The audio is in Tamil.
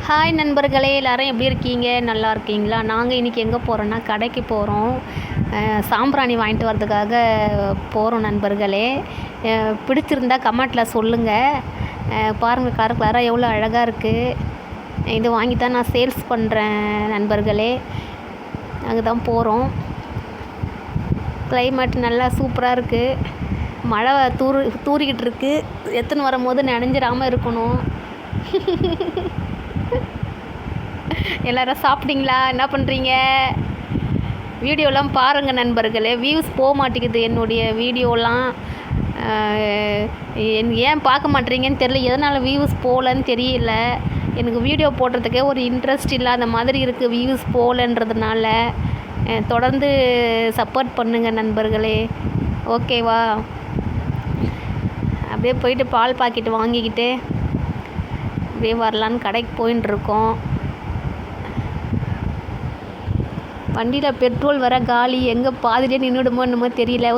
ஹாய் நண்பர்களே, எல்லோரும் எப்படி இருக்கீங்க? நல்லா இருக்கீங்களா? நாங்கள் இன்றைக்கி எங்கே போகிறோன்னா கடைக்கு போகிறோம். சாம்பிராணி வாங்கிட்டு வரதுக்காக போகிறோம் நண்பர்களே. பிடிச்சிருந்தா கமெண்ட்டில் சொல்லுங்கள். பாருங்கள், கலராக எவ்வளோ அழகாக இருக்குது. இது வாங்கி தான் நான் சேல்ஸ் பண்ணுறேன் நண்பர்களே. அங்கே தான் போகிறோம். கிளைமேட் நல்லா சூப்பராக இருக்குது. மழை தூறிக்கிட்டு இருக்குது. எடுத்துன்னு வரும்போது நனைஞ்சிடாமல் இருக்கணும். எல்லோரும் சாப்பிட்டீங்களா? என்ன பண்ணுறீங்க? வீடியோலாம் பாருங்கள் நண்பர்களே. வியூஸ் போக மாட்டேங்குது என்னுடைய வீடியோலாம். ஏன் பார்க்க மாட்டேறீங்கன்னு தெரியல. எதனால் வியூஸ் போகலன்னு தெரியல. எனக்கு வீடியோ போடுறதுக்கே ஒரு இன்ட்ரெஸ்ட் இல்லாத மாதிரி இருக்குது, வியூஸ் போகலன்றதுனால. தொடர்ந்து சப்போர்ட் பண்ணுங்கள் நண்பர்களே, ஓகேவா? அப்படியே போயிட்டு பால் பாக்கெட் வாங்கிக்கிட்டு அப்படியே வரலான்னு கடைக்கு போயின்னு இருக்கோம். வண்டியில் பெட்ரோல் வர காலி. எங்கே பாதிலே நின்றுடுமோ என்னமோ தெரியல.